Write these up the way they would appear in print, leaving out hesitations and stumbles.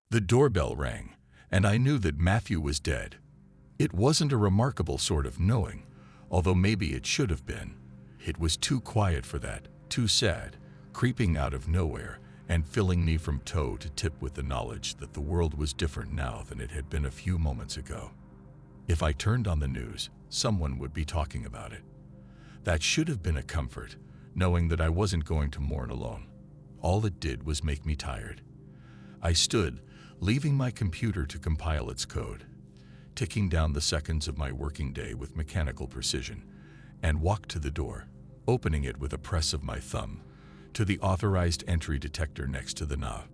The doorbell rang, and I knew that Matthew was dead. It wasn't a remarkable sort of knowing, although maybe it should have been. It was too quiet for that, too sad, creeping out of nowhere and filling me from toe to tip with the knowledge that the world was different now than it had been a few moments ago. If I turned on the news, someone would be talking about it. That should have been a comfort, knowing that I wasn't going to mourn alone. All it did was make me tired. I stood, leaving my computer to compile its code, ticking down the seconds of my working day with mechanical precision, and walked to the door, opening it with a press of my thumb to the authorized entry detector next to the knob.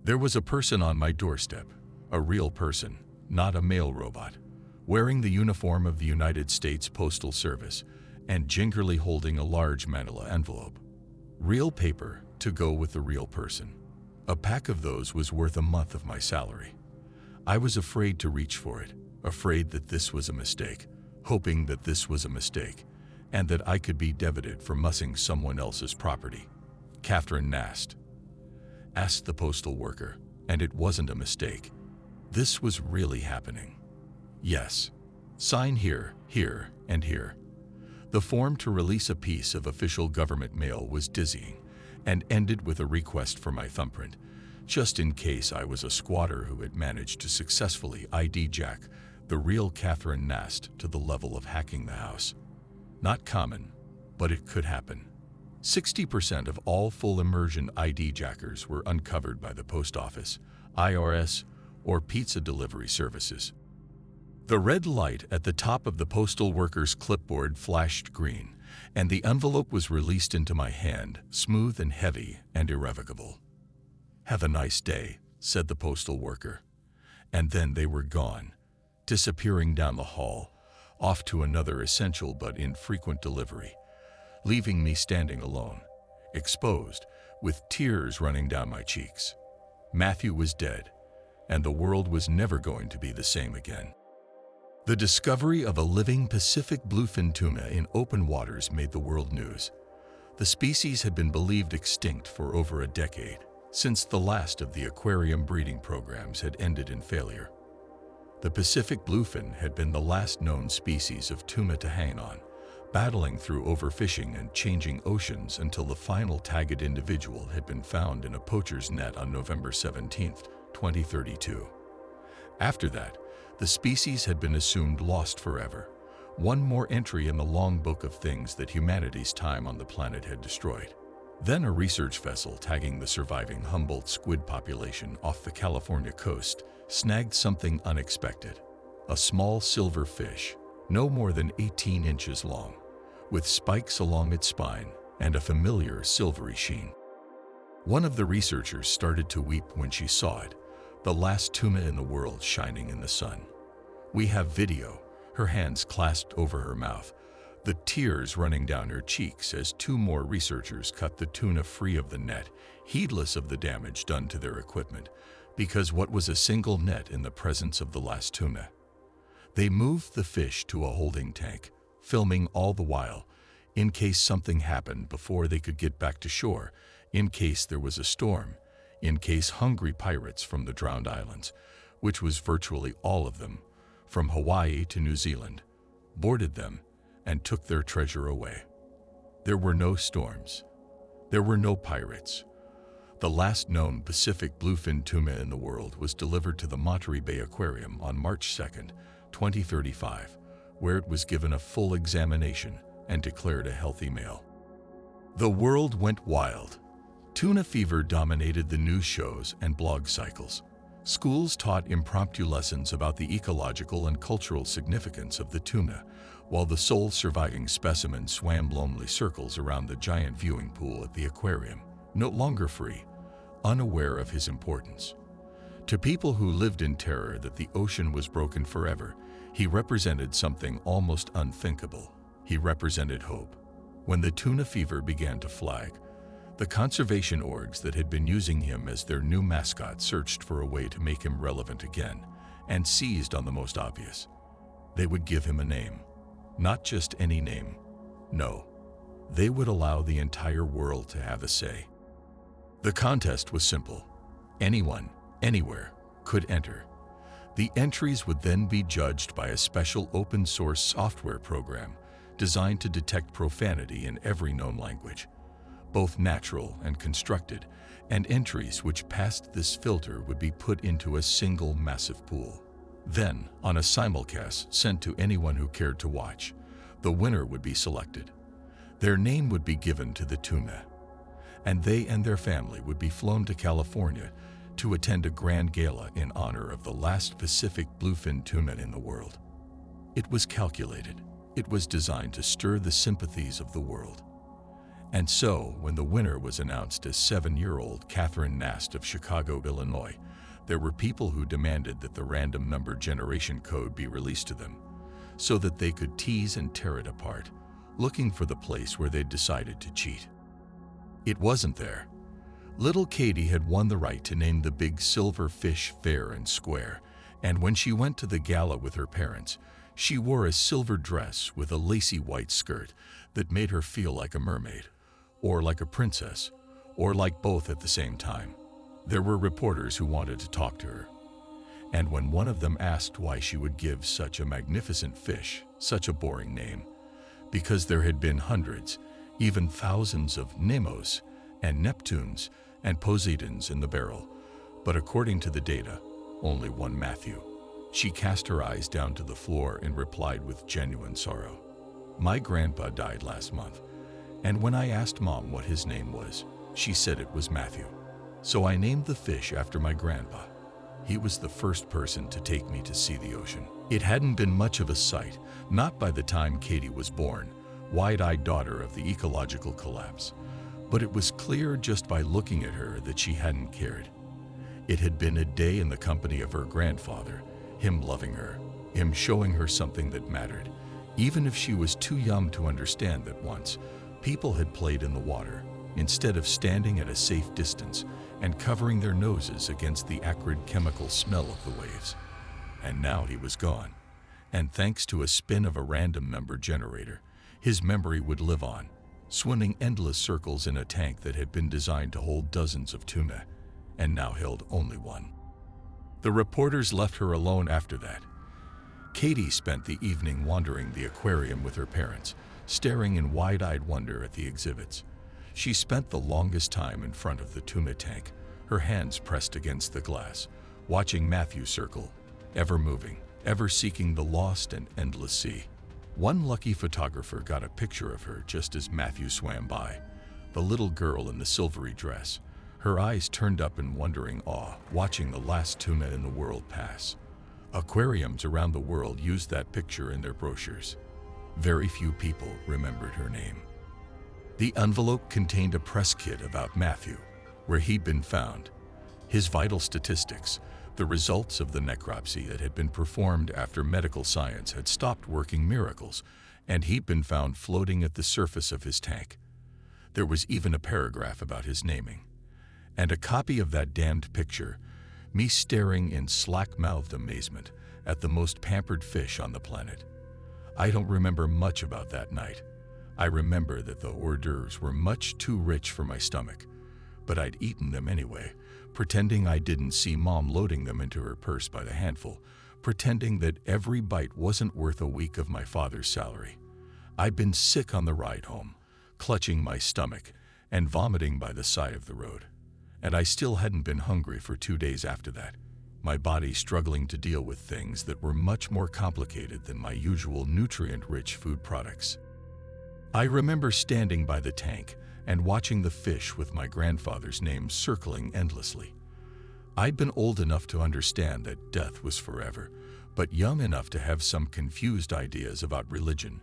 There was a person on my doorstep, a real person, not a mail robot, wearing the uniform of the United States Postal Service and gingerly holding a large manila envelope. Real paper to go with the real person. A pack of those was worth a month of my salary. I was afraid to reach for it, afraid that this was a mistake, hoping that this was a mistake, and that I could be debited for mussing someone else's property. Catherine Nast. Asked the postal worker, and it wasn't a mistake. This was really happening. Yes. Sign here, here, and here. The form to release a piece of official government mail was dizzying, and ended with a request for my thumbprint, just in case I was a squatter who had managed to successfully ID jack the real Catherine Nast to the level of hacking the house. Not common, but it could happen. 60% of all full immersion ID jackers were uncovered by the post office, IRS, or pizza delivery services. The red light at the top of the postal worker's clipboard flashed green, and the envelope was released into my hand, smooth and heavy and irrevocable. "Have a nice day," said the postal worker. And then they were gone, disappearing down the hall, off to another essential but infrequent delivery, leaving me standing alone, exposed, with tears running down my cheeks. Matthew was dead, and the world was never going to be the same again. The discovery of a living Pacific bluefin tuna in open waters made the world news. The species had been believed extinct for over a decade, since the last of the aquarium breeding programs had ended in failure. The Pacific bluefin had been the last known species of tuna to hang on, battling through overfishing and changing oceans until the final tagged individual had been found in a poacher's net on November 17, 2032. After that, the species had been assumed lost forever, one more entry in the long book of things that humanity's time on the planet had destroyed. Then a research vessel tagging the surviving Humboldt squid population off the California coast snagged something unexpected, a small silver fish, no more than 18 inches long, with spikes along its spine and a familiar silvery sheen. One of the researchers started to weep when she saw it, the last tuna in the world shining in the sun. We have video, her hands clasped over her mouth, the tears running down her cheeks as two more researchers cut the tuna free of the net, heedless of the damage done to their equipment, because what was a single net in the presence of the last tuna? They moved the fish to a holding tank, filming all the while, in case something happened before they could get back to shore, in case there was a storm, in case hungry pirates from the drowned islands, which was virtually all of them, from Hawaii to New Zealand, boarded them and took their treasure away. There were no storms. There were no pirates. The last known Pacific bluefin tuna in the world was delivered to the Monterey Bay Aquarium on March 2, 2035, where it was given a full examination and declared a healthy male. The world went wild. Tuna fever dominated the news shows and blog cycles. Schools taught impromptu lessons about the ecological and cultural significance of the tuna, while the sole surviving specimen swam lonely circles around the giant viewing pool at the aquarium, no longer free, unaware of his importance. To people who lived in terror that the ocean was broken forever, he represented something almost unthinkable. He represented hope. When the tuna fever began to flag, the conservation orgs that had been using him as their new mascot searched for a way to make him relevant again, and seized on the most obvious. They would give him a name. Not just any name. No, they would allow the entire world to have a say. The contest was simple. Anyone, Anywhere could enter. The entries would then be judged by a special open-source software program designed to detect profanity in every known language, both natural and constructed, and entries which passed this filter would be put into a single massive pool. Then, on a simulcast sent to anyone who cared to watch, the winner would be selected. Their name would be given to the Tuna, and they and their family would be flown to California to attend a grand gala in honor of the last Pacific bluefin tuna in the world. It was calculated. It was designed to stir the sympathies of the world. And so, when the winner was announced as 7-year-old Catherine Nast of Chicago, Illinois, there were people who demanded that the random number generation code be released to them, so that they could tease and tear it apart, looking for the place where they'd decided to cheat. It wasn't there. Little Katie had won the right to name the big silver fish fair and square, and when she went to the gala with her parents, she wore a silver dress with a lacy white skirt that made her feel like a mermaid, or like a princess, or like both at the same time. There were reporters who wanted to talk to her, and when one of them asked why she would give such a magnificent fish such a boring name, because there had been hundreds, even thousands of Nemos and Neptunes and Poseidons in the barrel, but according to the data, only one Matthew. She cast her eyes down to the floor and replied with genuine sorrow. My grandpa died last month, and when I asked Mom what his name was, she said it was Matthew. So I named the fish after my grandpa. He was the first person to take me to see the ocean. It hadn't been much of a sight, not by the time Katie was born, wide-eyed daughter of the ecological collapse. But it was clear just by looking at her that she hadn't cared. It had been a day in the company of her grandfather, him loving her, him showing her something that mattered, even if she was too young to understand that once people had played in the water, instead of standing at a safe distance and covering their noses against the acrid chemical smell of the waves. And now he was gone, and thanks to a spin of a random number generator, his memory would live on, swimming endless circles in a tank that had been designed to hold dozens of tuna, and now held only one. The reporters left her alone after that. Katie spent the evening wandering the aquarium with her parents, staring in wide-eyed wonder at the exhibits. She spent the longest time in front of the tuna tank, her hands pressed against the glass, watching Matthew circle, ever moving, ever seeking the lost and endless sea. One lucky photographer got a picture of her just as Matthew swam by, the little girl in the silvery dress, her eyes turned up in wondering awe, watching the last tuna in the world pass. Aquariums around the world used that picture in their brochures. Very few people remembered her name. The envelope contained a press kit about Matthew, where he'd been found, his vital statistics, the results of the necropsy that had been performed after medical science had stopped working miracles, and he'd been found floating at the surface of his tank. There was even a paragraph about his naming. And a copy of that damned picture, me staring in slack-mouthed amazement at the most pampered fish on the planet. I don't remember much about that night. I remember that the hors d'oeuvres were much too rich for my stomach, but I'd eaten them anyway, pretending I didn't see Mom loading them into her purse by the handful, pretending that every bite wasn't worth a week of my father's salary. I'd been sick on the ride home, clutching my stomach and vomiting by the side of the road. And I still hadn't been hungry for 2 days after that, my body struggling to deal with things that were much more complicated than my usual nutrient-rich food products. I remember standing by the tank and watching the fish with my grandfather's name circling endlessly. I'd been old enough to understand that death was forever, but young enough to have some confused ideas about religion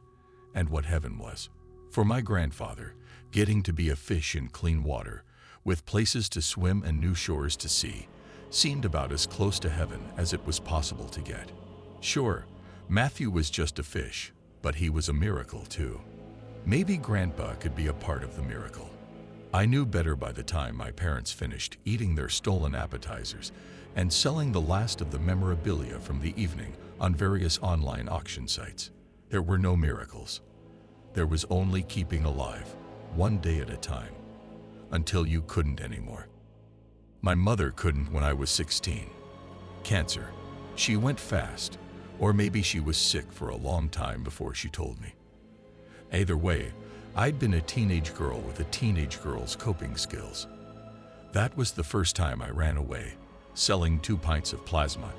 and what heaven was. For my grandfather, getting to be a fish in clean water, with places to swim and new shores to see, seemed about as close to heaven as it was possible to get. Sure, Matthew was just a fish, but he was a miracle too. Maybe Grandpa could be a part of the miracle. I knew better by the time my parents finished eating their stolen appetizers and selling the last of the memorabilia from the evening on various online auction sites. There were no miracles. There was only keeping alive, one day at a time, until you couldn't anymore. My mother couldn't when I was 16. Cancer. She went fast, or maybe she was sick for a long time before she told me. Either way, I'd been a teenage girl with a teenage girl's coping skills. That was the first time I ran away, selling 2 pints of plasma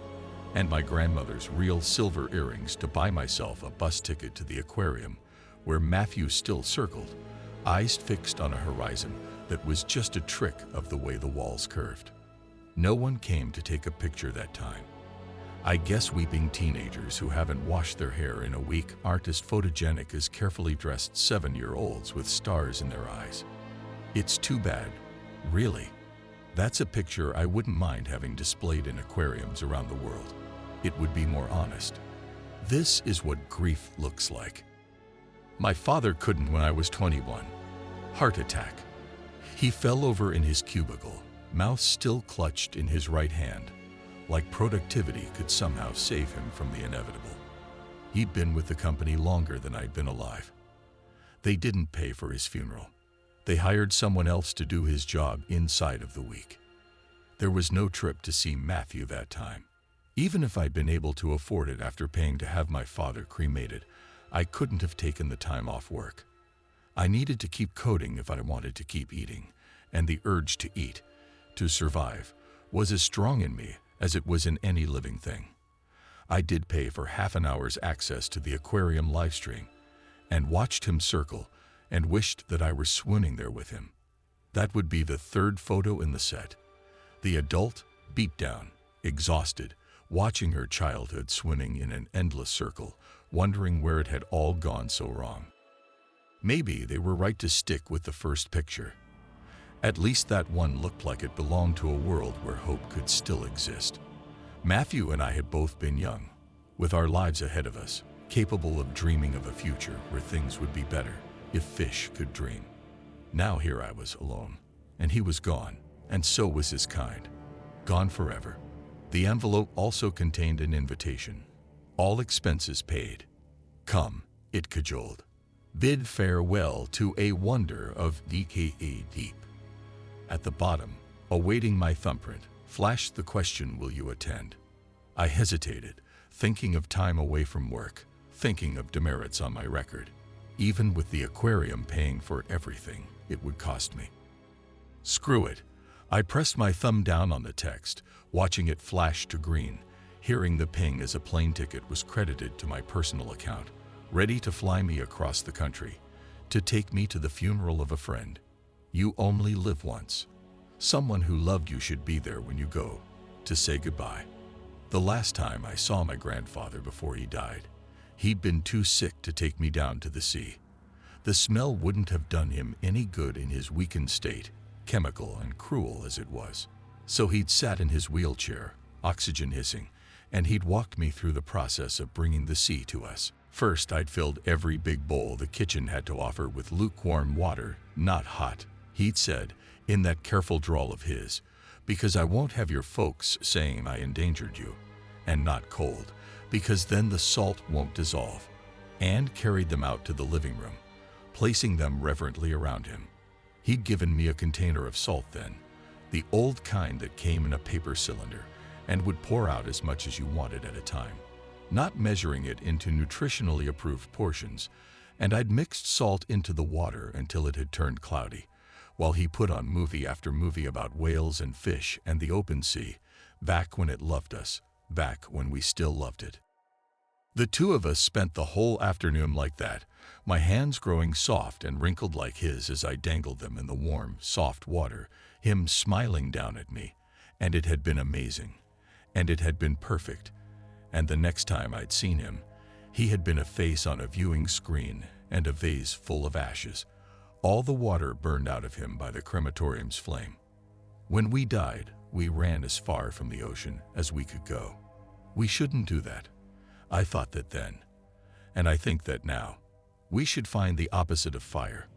and my grandmother's real silver earrings to buy myself a bus ticket to the aquarium, where Matthew still circled, eyes fixed on a horizon that was just a trick of the way the walls curved. No one came to take a picture that time. I guess weeping teenagers who haven't washed their hair in a week aren't as photogenic as carefully dressed 7-year-olds with stars in their eyes. It's too bad, really. That's a picture I wouldn't mind having displayed in aquariums around the world. It would be more honest. This is what grief looks like. My father couldn't when I was 21. Heart attack. He fell over in his cubicle, mouth still clutched in his right hand, like productivity could somehow save him from the inevitable. He'd been with the company longer than I'd been alive. They didn't pay for his funeral. They hired someone else to do his job inside of the week. There was no trip to see Matthew that time. Even if I'd been able to afford it after paying to have my father cremated, I couldn't have taken the time off work. I needed to keep coding if I wanted to keep eating, and the urge to eat, to survive, was as strong in me as it was in any living thing. I did pay for half an hour's access to the aquarium livestream, and watched him circle, and wished that I were swooning there with him. That would be the 3rd photo in the set. The adult, beat down, exhausted, watching her childhood swimming in an endless circle, wondering where it had all gone so wrong. Maybe they were right to stick with the first picture. At least that one looked like it belonged to a world where hope could still exist. Matthew and I had both been young, with our lives ahead of us, capable of dreaming of a future where things would be better if fish could dream. Now here I was alone, and he was gone, and so was his kind. Gone forever. The envelope also contained an invitation. All expenses paid. Come, it cajoled. Bid farewell to a wonder of DKA deep. At the bottom, awaiting my thumbprint, flashed the question, will you attend? I hesitated, thinking of time away from work, thinking of demerits on my record. Even with the aquarium paying for everything it would cost me. Screw it. I pressed my thumb down on the text, watching it flash to green, hearing the ping as a plane ticket was credited to my personal account, ready to fly me across the country, to take me to the funeral of a friend. You only live once. Someone who loved you should be there when you go, to say goodbye. The last time I saw my grandfather before he died, he'd been too sick to take me down to the sea. The smell wouldn't have done him any good in his weakened state, chemical and cruel as it was. So he'd sat in his wheelchair, oxygen hissing, and he'd walked me through the process of bringing the sea to us. First, I'd filled every big bowl the kitchen had to offer with lukewarm water, not hot, he'd said, in that careful drawl of his, because I won't have your folks saying I endangered you, and not cold, because then the salt won't dissolve, and carried them out to the living room, placing them reverently around him. He'd given me a container of salt then, the old kind that came in a paper cylinder, and would pour out as much as you wanted at a time, not measuring it into nutritionally approved portions, and I'd mixed salt into the water until it had turned cloudy, while he put on movie after movie about whales and fish and the open sea, back when it loved us, back when we still loved it. The two of us spent the whole afternoon like that, my hands growing soft and wrinkled like his as I dangled them in the warm, soft water, him smiling down at me, and it had been amazing, and it had been perfect, and the next time I'd seen him, he had been a face on a viewing screen and a vase full of ashes, all the water burned out of him by the crematorium's flame. When we died, we ran as far from the ocean as we could go. We shouldn't do that. I thought that then, and I think that now. We should find the opposite of fire.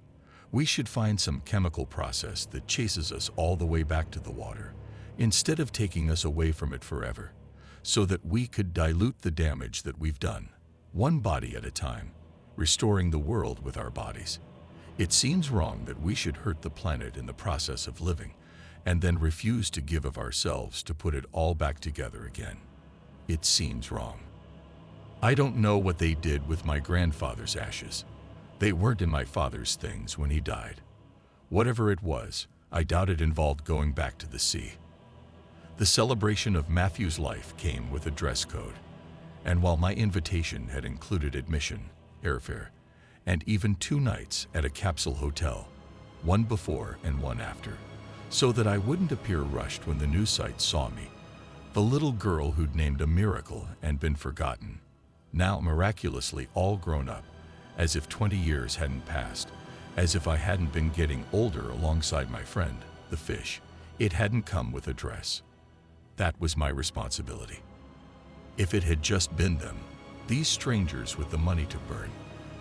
We should find some chemical process that chases us all the way back to the water, instead of taking us away from it forever, so that we could dilute the damage that we've done, one body at a time, restoring the world with our bodies. It seems wrong that we should hurt the planet in the process of living, and then refuse to give of ourselves to put it all back together again. It seems wrong. I don't know what they did with my grandfather's ashes. They weren't in my father's things when he died. Whatever it was, I doubt it involved going back to the sea. The celebration of Matthew's life came with a dress code, and while my invitation had included admission, airfare, and even 2 nights at a capsule hotel, one before and one after, so that I wouldn't appear rushed when the news sites saw me, the little girl who'd named a miracle and been forgotten, now miraculously all grown up, as if 20 years hadn't passed, as if I hadn't been getting older alongside my friend, the fish. It hadn't come with a dress. That was my responsibility. If it had just been them, these strangers with the money to burn,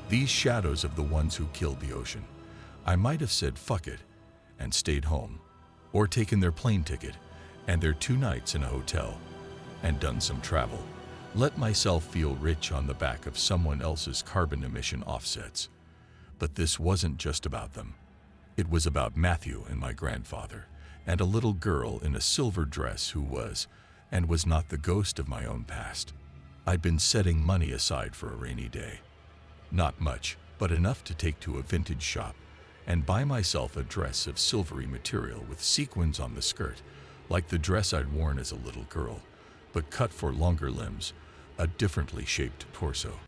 these shadows of the ones who killed the ocean, I might have said fuck it and stayed home, or taken their plane ticket and their 2 nights in a hotel and done some travel. Let myself feel rich on the back of someone else's carbon emission offsets. But this wasn't just about them. It was about Matthew and my grandfather, and a little girl in a silver dress who was, and was not the ghost of my own past. I'd been setting money aside for a rainy day. Not much, but enough to take to a vintage shop and buy myself a dress of silvery material with sequins on the skirt, like the dress I'd worn as a little girl, but cut for longer limbs, a differently shaped torso.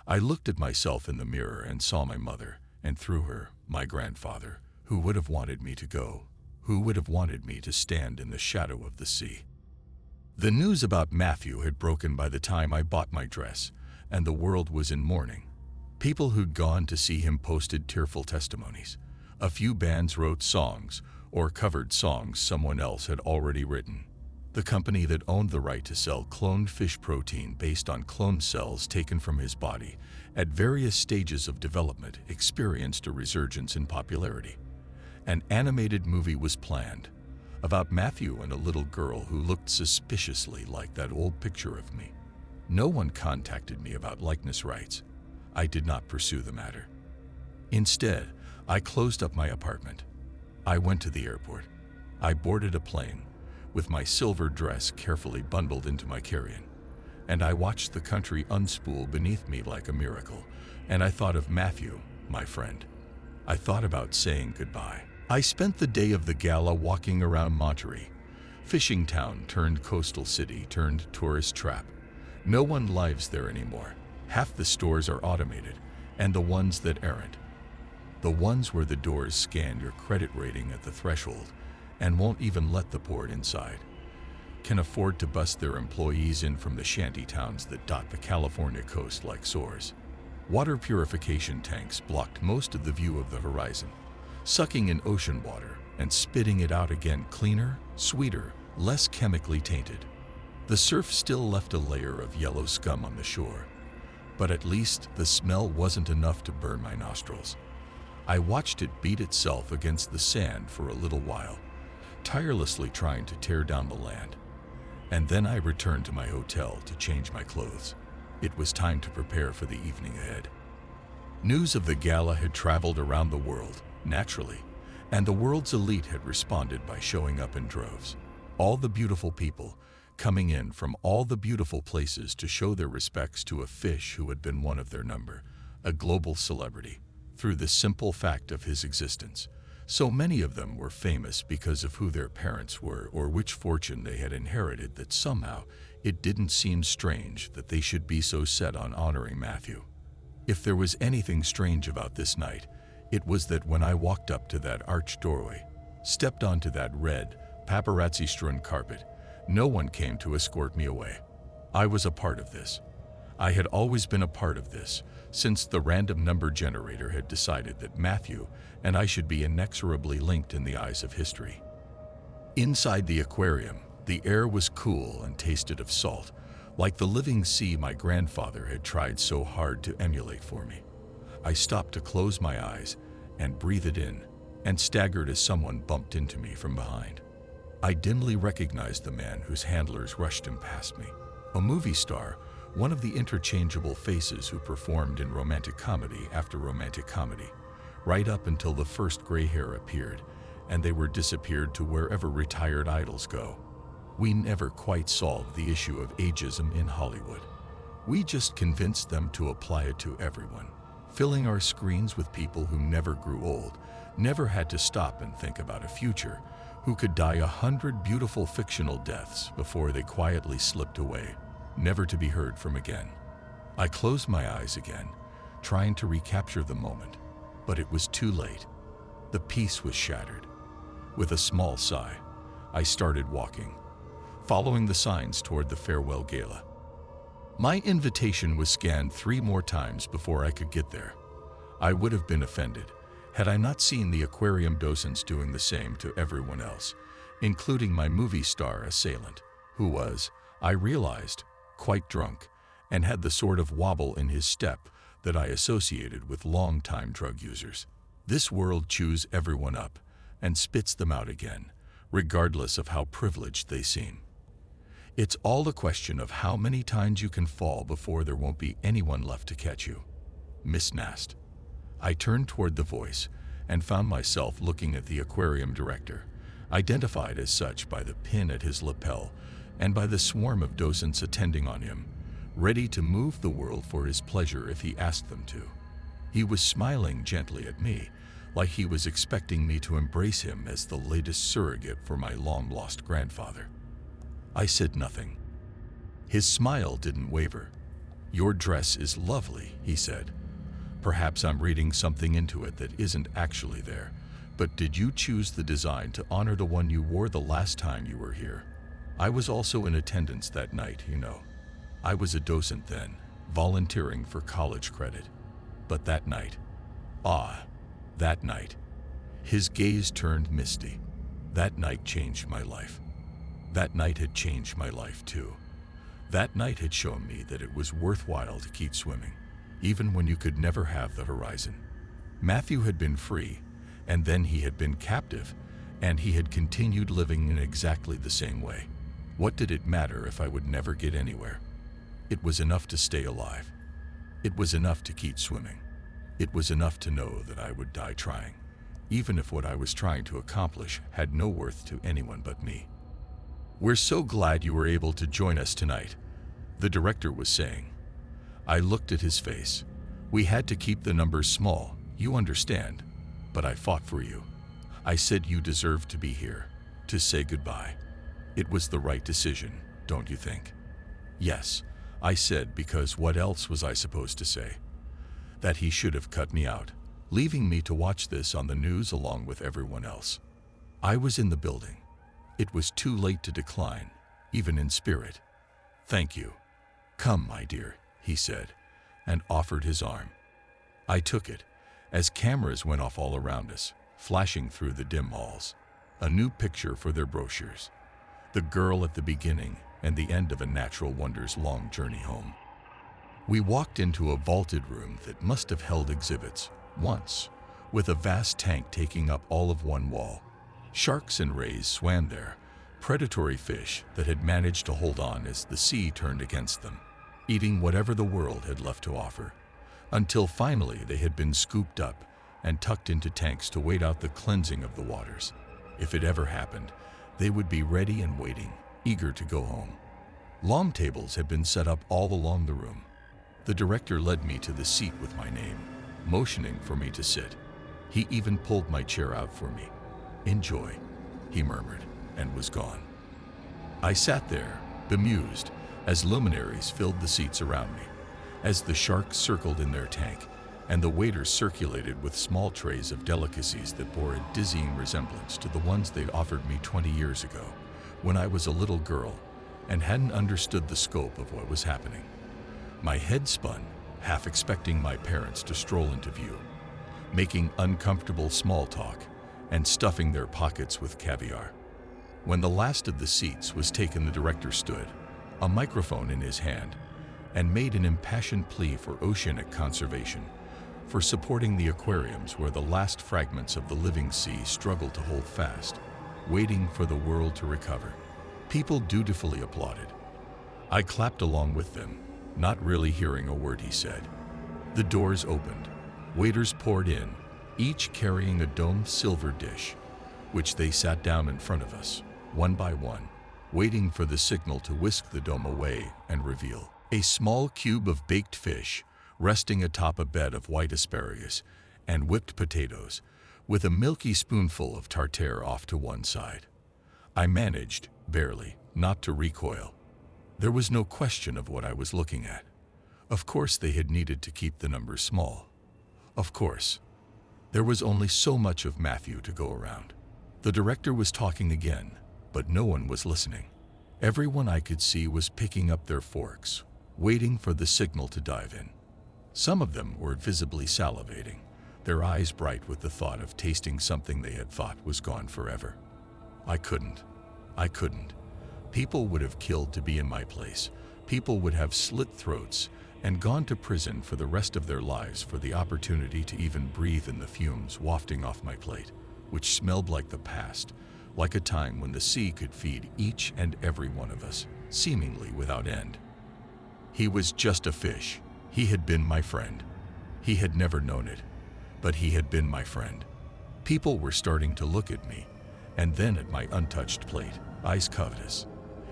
I looked at myself in the mirror and saw my mother, and through her, my grandfather, who would have wanted me to go, who would have wanted me to stand in the shadow of the sea. The news about Matthew had broken by the time I bought my dress, and the world was in mourning. People who'd gone to see him posted tearful testimonies. A few bands wrote songs, or covered songs someone else had already written. The company that owned the right to sell cloned fish protein based on cloned cells taken from his body at various stages of development experienced a resurgence in popularity. An animated movie was planned about Matthew and a little girl who looked suspiciously like that old picture of me. No one contacted me about likeness rights. I did not pursue the matter. Instead, I closed up my apartment. I went to the airport. I boarded a plane, with my silver dress carefully bundled into my carry-on, and I watched the country unspool beneath me like a miracle, and I thought of Matthew, my friend. I thought about saying goodbye. I spent the day of the gala walking around Monterey, fishing town turned coastal city turned tourist trap. No one lives there anymore. Half the stores are automated, and the ones that aren't, the ones where the doors scan your credit rating at the threshold and won't even let the port inside, can afford to bust their employees in from the shanty towns that dot the California coast like sores. Water purification tanks blocked most of the view of the horizon, sucking in ocean water and spitting it out again cleaner, sweeter, less chemically tainted. The surf still left a layer of yellow scum on the shore, but at least the smell wasn't enough to burn my nostrils. I watched it beat itself against the sand for a little while, tirelessly trying to tear down the land. And then I returned to my hotel to change my clothes. It was time to prepare for the evening ahead. News of the gala had traveled around the world, naturally, and the world's elite had responded by showing up in droves. All the beautiful people coming in from all the beautiful places to show their respects to a fish who had been one of their number, a global celebrity, through the simple fact of his existence. So many of them were famous because of who their parents were or which fortune they had inherited that somehow it didn't seem strange that they should be so set on honoring Matthew. If there was anything strange about this night, it was that when I walked up to that arched doorway, stepped onto that red, paparazzi-strewn carpet, no one came to escort me away. I was a part of this. I had always been a part of this, since the random number generator had decided that Matthew and I should be inexorably linked in the eyes of history. Inside the aquarium, the air was cool and tasted of salt, like the living sea my grandfather had tried so hard to emulate for me. I stopped to close my eyes and breathe it in, and staggered as someone bumped into me from behind. I dimly recognized the man whose handlers rushed him past me. A movie star, one of the interchangeable faces who performed in romantic comedy after romantic comedy, right up until the first gray hair appeared and they were disappeared to wherever retired idols go. We never quite solved the issue of ageism in Hollywood. We just convinced them to apply it to everyone, filling our screens with people who never grew old, never had to stop and think about a future, who could die 100 beautiful fictional deaths before they quietly slipped away, never to be heard from again. I closed my eyes again, trying to recapture the moment, but it was too late. The peace was shattered. With a small sigh, I started walking, following the signs toward the farewell gala. My invitation was scanned 3 more times before I could get there. I would have been offended had I not seen the aquarium docents doing the same to everyone else, including my movie star assailant, who was, I realized, quite drunk and had the sort of wobble in his step that I associated with long-time drug users. This world chews everyone up and spits them out again, regardless of how privileged they seem. It's all a question of how many times you can fall before there won't be anyone left to catch you. Miss Nast. I turned toward the voice and found myself looking at the aquarium director, identified as such by the pin at his lapel and by the swarm of docents attending on him, ready to move the world for his pleasure if he asked them to. He was smiling gently at me, like he was expecting me to embrace him as the latest surrogate for my long-lost grandfather. I said nothing. His smile didn't waver. "Your dress is lovely," he said. "Perhaps I'm reading something into it that isn't actually there, but did you choose the design to honor the one you wore the last time you were here? I was also in attendance that night, you know. I was a docent then, volunteering for college credit. But that night, that night." His gaze turned misty. "That night changed my life. That night had changed my life too. That night had shown me that it was worthwhile to keep swimming, even when you could never have the horizon." Matthew had been free, and then he had been captive, and he had continued living in exactly the same way. What did it matter if I would never get anywhere? It was enough to stay alive. It was enough to keep swimming. It was enough to know that I would die trying, even if what I was trying to accomplish had no worth to anyone but me. "We're so glad you were able to join us tonight," the director was saying. I looked at his face. "We had to keep the numbers small, you understand, but I fought for you. I said you deserved to be here, to say goodbye. It was the right decision, don't you think?" "Yes," I said, because what else was I supposed to say? That he should have cut me out, leaving me to watch this on the news along with everyone else. I was in the building. It was too late to decline, even in spirit. "Thank you. Come, my dear," he said, and offered his arm. I took it, as cameras went off all around us, flashing through the dim halls. A new picture for their brochures. The girl at the beginning and the end of a natural wonder's long journey home. We walked into a vaulted room that must have held exhibits, once, with a vast tank taking up all of one wall. Sharks and rays swam there, predatory fish that had managed to hold on as the sea turned against them, eating whatever the world had left to offer, until finally they had been scooped up and tucked into tanks to wait out the cleansing of the waters. If it ever happened, they would be ready and waiting, eager to go home. Long tables had been set up all along the room. The director led me to the seat with my name, motioning for me to sit. He even pulled my chair out for me. "Enjoy," he murmured, and was gone. I sat there, bemused, as luminaries filled the seats around me, as the sharks circled in their tank, and the waiters circulated with small trays of delicacies that bore a dizzying resemblance to the ones they'd offered me 20 years ago, when I was a little girl and hadn't understood the scope of what was happening. My head spun, half expecting my parents to stroll into view, making uncomfortable small talk and stuffing their pockets with caviar. When the last of the seats was taken, the director stood, a microphone in his hand, and made an impassioned plea for oceanic conservation, for supporting the aquariums where the last fragments of the living sea struggled to hold fast, waiting for the world to recover. People dutifully applauded. I clapped along with them, not really hearing a word he said. The doors opened. Waiters poured in, each carrying a domed silver dish. which they sat down in front of us, one by one, waiting for the signal to whisk the dome away and reveal a small cube of baked fish resting atop a bed of white asparagus and whipped potatoes, with a milky spoonful of tartare off to one side. I managed, barely, not to recoil. There was no question of what I was looking at. Of course they had needed to keep the numbers small. Of course. There was only so much of Matthew to go around. The director was talking again, but no one was listening. Everyone I could see was picking up their forks, waiting for the signal to dive in. Some of them were visibly salivating, their eyes bright with the thought of tasting something they had thought was gone forever. I couldn't. People would have killed to be in my place. People would have slit throats and gone to prison for the rest of their lives for the opportunity to even breathe in the fumes wafting off my plate, which smelled like the past, like a time when the sea could feed each and every one of us, seemingly without end. He was just a fish. He had been my friend. He had never known it, but he had been my friend. People were starting to look at me, and then at my untouched plate, eyes covetous.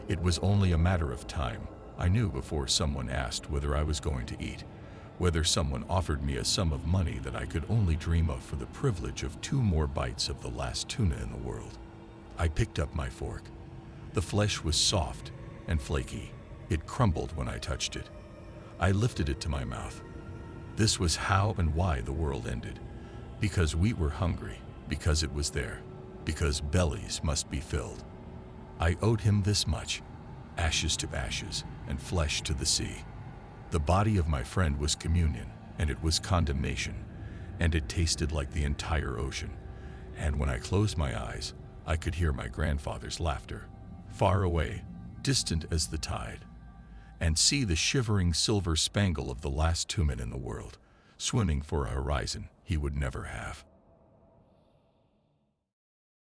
It was only a matter of time, I knew, before someone asked whether I was going to eat, whether someone offered me a sum of money that I could only dream of for the privilege of 2 more bites of the last tuna in the world. I picked up my fork. The flesh was soft and flaky. It crumbled when I touched it. I lifted it to my mouth. This was how and why the world ended. Because we were hungry, because it was there, because bellies must be filled. I owed him this much, ashes to ashes and flesh to the sea. The body of my friend was communion, and it was condemnation, and it tasted like the entire ocean. And when I closed my eyes, I could hear my grandfather's laughter, far away, distant as the tide, and see the shivering silver spangle of the last tumen in the world, swimming for a horizon he would never have.